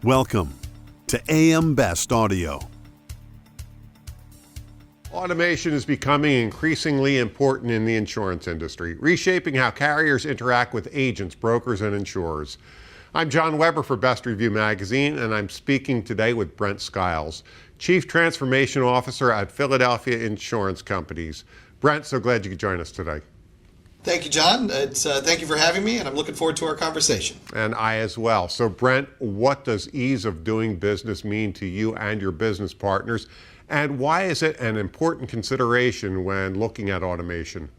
Welcome to AM Best Audio. Automation is becoming increasingly important in the insurance industry, reshaping how carriers interact with agents, brokers, and insurers. I'm John Weber for Best Review Magazine, and I'm speaking today with Brent Skiles, Chief Transformation Officer at Philadelphia Insurance Companies. Brent, so glad you could join us today. Thank you, John. Thank you for having me, and I'm looking forward to our conversation. And I as well. So, Brent, what does ease of doing business mean to you and your business partners? And why is it an important consideration when looking at automation?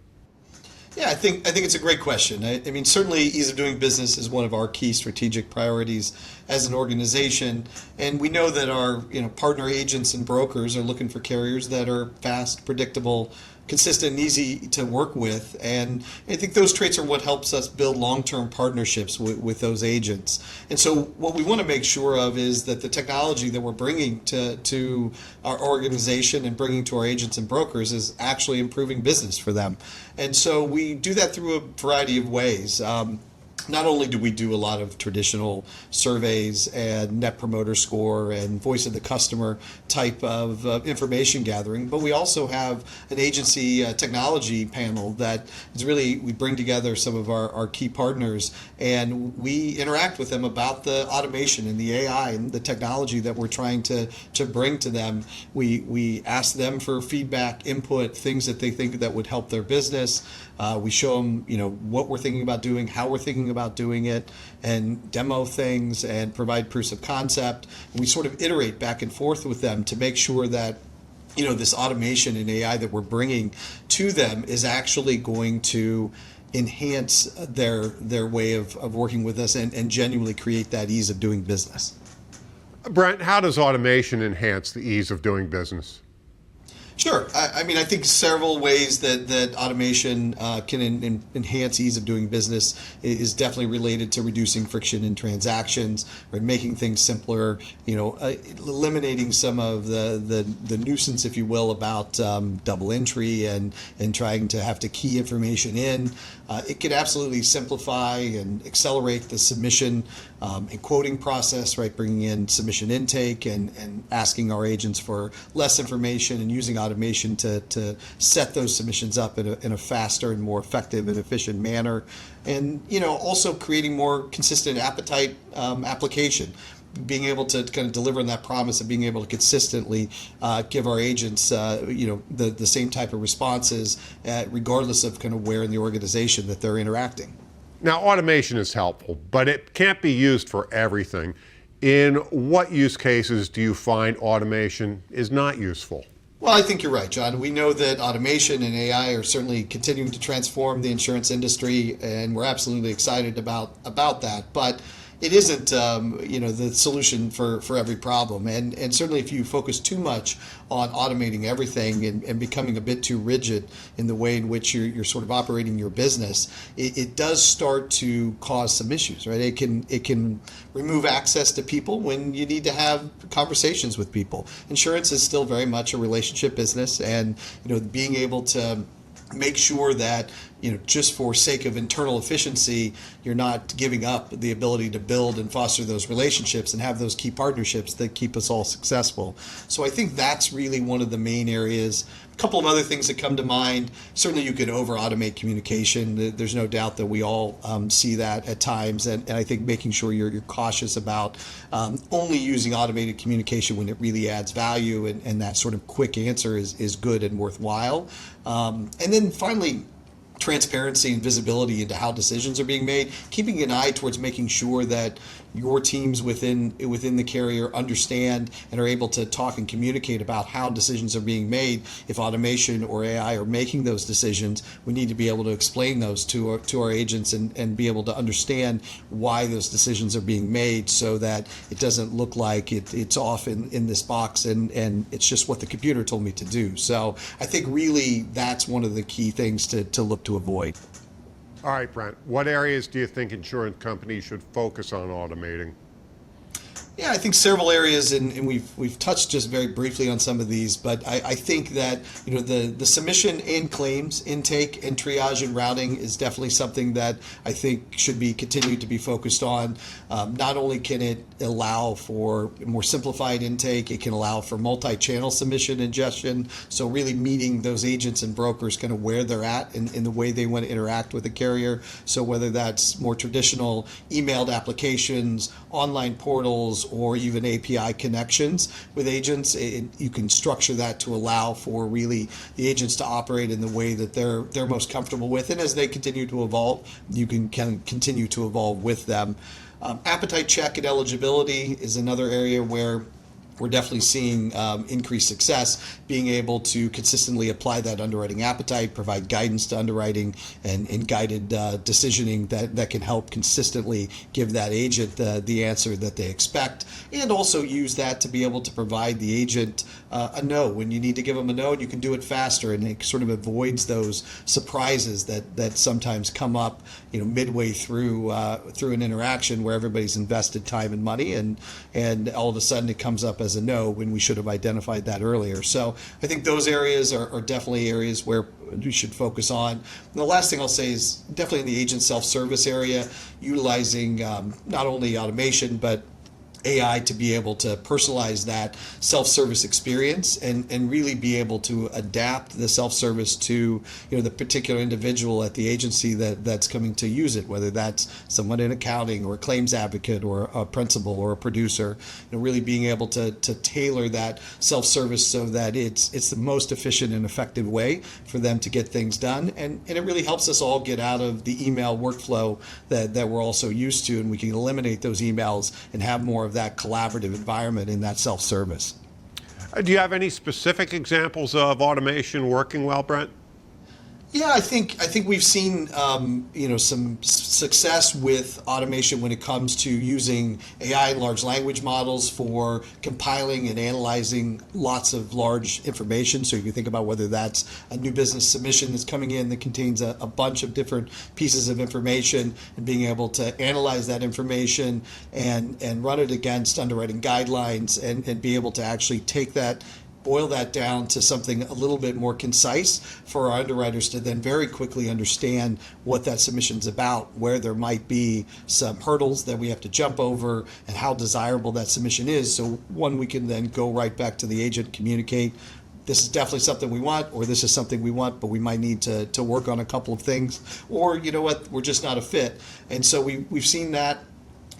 Yeah, I think it's a great question. I mean, certainly ease of doing business is one of our key strategic priorities as an organization, and we know that our partner agents and brokers are looking for carriers that are fast, predictable, consistent, and easy to work with. And I think those traits are what helps us build long-term partnerships with those agents. And so what we want to make sure of is that the technology that we're bringing to our organization and bringing to our agents and brokers is actually improving business for them. And so we do that through a variety of ways. Not only do we do a lot of traditional surveys and net promoter score and voice of the customer type of information gathering, but we also have an agency technology panel that is really, we bring together some of our key partners and we interact with them about the automation and the AI and the technology that we're trying to bring to them. We ask them for feedback, input, things that they think that would help their business. We show them, what we're thinking about doing, how we're thinking about doing it, and demo things and provide proofs of concept. And we sort of iterate back and forth with them to make sure that this automation and AI that we're bringing to them is actually going to enhance their way of working with us and genuinely create that ease of doing business. Brent, how does automation enhance the ease of doing business? Sure. I mean, I think several ways that automation can enhance ease of doing business is definitely related to reducing friction in transactions, or making things simpler, eliminating some of the nuisance, if you will, about double entry and trying to have to key information in. It could absolutely simplify and accelerate the submission and quoting process, right? Bringing in submission intake and asking our agents for less information and using automation to set those submissions up in a faster and more effective and efficient manner. And, also creating more consistent appetite application. Being able to kind of deliver on that promise of being able to consistently give our agents, the same type of responses, regardless of kind of where in the organization that they're interacting. Now, automation is helpful, but it can't be used for everything. In what use cases do you find automation is not useful? Well, I think you're right, John. We know that automation and AI are certainly continuing to transform the insurance industry, and we're absolutely excited about that. But it isn't, the solution for every problem. And certainly if you focus too much on automating everything and becoming a bit too rigid in the way in which you're sort of operating your business, it does start to cause some issues, right? It can remove access to people when you need to have conversations with people. Insurance is still very much a relationship business, and being able to make sure that just for sake of internal efficiency, you're not giving up the ability to build and foster those relationships and have those key partnerships that keep us all successful. So I think that's really one of the main areas. A couple of other things that come to mind. Certainly you could over-automate communication. There's no doubt that we all see that at times. And I think making sure you're cautious about only using automated communication when it really adds value and that sort of quick answer is good and worthwhile. And then finally, transparency and visibility into how decisions are being made, keeping an eye towards making sure that your teams within the carrier understand and are able to talk and communicate about how decisions are being made. If automation or AI are making those decisions, we need to be able to explain those to our agents and be able to understand why those decisions are being made, so that it doesn't look like it's off in this box and it's just what the computer told me to do. So I think really that's one of the key things to look to avoid. All right, Brent, what areas do you think insurance companies should focus on automating? Yeah, I think several areas, and we've touched just very briefly on some of these, but I think that the submission and claims intake and triage and routing is definitely something that I think should be continued to be focused on. Not only can it allow for more simplified intake, it can allow for multi-channel submission ingestion. So really meeting those agents and brokers kind of where they're at in the way they want to interact with a carrier. So whether that's more traditional emailed applications, online portals, or even API connections with agents, you can structure that to allow for really the agents to operate in the way that they're most comfortable with. And as they continue to evolve, you can continue to evolve with them. Appetite check and eligibility is another area where we're definitely seeing increased success, being able to consistently apply that underwriting appetite, provide guidance to underwriting and guided decisioning that can help consistently give that agent the answer that they expect, and also use that to be able to provide the agent a no when you need to give them a no, and you can do it faster, and it sort of avoids those surprises that sometimes come up midway through an interaction where everybody's invested time and money, and all of a sudden it comes up as a no when we should have identified that earlier. So I think those areas are definitely areas where we should focus on. And the last thing I'll say is definitely in the agent self-service area, utilizing not only automation but AI to be able to personalize that self-service experience and really be able to adapt the self-service to the particular individual at the agency that's coming to use it, whether that's someone in accounting or a claims advocate or a principal or a producer. Really being able to tailor that self-service so that it's the most efficient and effective way for them to get things done, and it really helps us all get out of the email workflow that we're also used to, and we can eliminate those emails and have more of that collaborative environment in that self-service. Do you have any specific examples of automation working well, Brent? Yeah, I think we've seen some success with automation when it comes to using AI and large language models for compiling and analyzing lots of large information. So if you think about whether that's a new business submission that's coming in that contains a bunch of different pieces of information, and being able to analyze that information and run it against underwriting guidelines and be able to actually take that, boil that down to something a little bit more concise for our underwriters to then very quickly understand what that submission's about, where there might be some hurdles that we have to jump over, and how desirable that submission is. So one, we can then go right back to the agent, communicate, this is definitely something we want, or this is something we want, but we might need to work on a couple of things, or you know what, we're just not a fit. And so we've seen that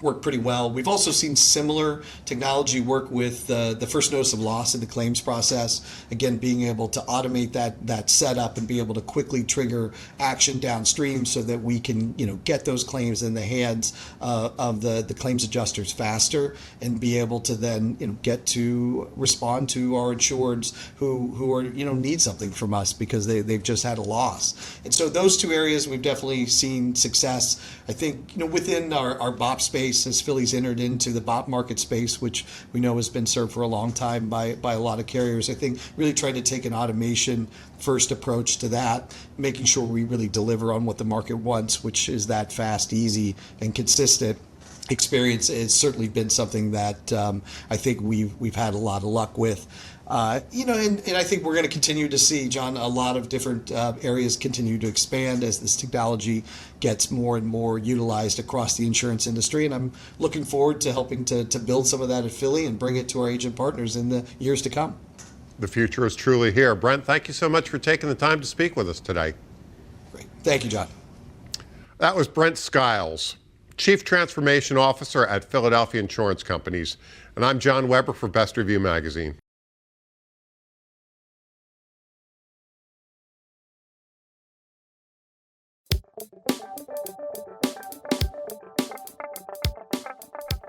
work pretty well. We've also seen similar technology work with the first notice of loss in the claims process. Again, being able to automate that setup and be able to quickly trigger action downstream so that we can get those claims in the hands of the claims adjusters faster, and be able to then get to respond to our insureds who are need something from us because they've just had a loss. And so those two areas we've definitely seen success. I think within our BOP space, as Philly's entered into the BOP market space, which we know has been served for a long time by a lot of carriers, I think really trying to take an automation first approach to that, making sure we really deliver on what the market wants, which is that fast, easy, and consistent experience. Has certainly been something that I think we've had a lot of luck with. And I think we're going to continue to see, John, a lot of different areas continue to expand as this technology gets more and more utilized across the insurance industry. And I'm looking forward to helping to build some of that at Philly and bring it to our agent partners in the years to come. The future is truly here. Brent, thank you so much for taking the time to speak with us today. Great. Thank you, John. That was Brent Skiles, Chief Transformation Officer at Philadelphia Insurance Companies. And I'm John Weber for Best Review Magazine.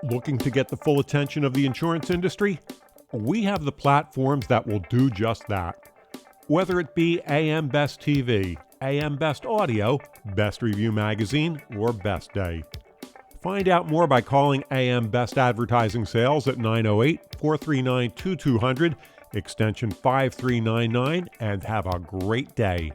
Looking to get the full attention of the insurance industry? We have the platforms that will do just that. Whether it be AM Best TV, AM Best Audio, Best Review Magazine, or Best Day. Find out more by calling AM Best Advertising Sales at 908-439-2200, extension 5399, and have a great day.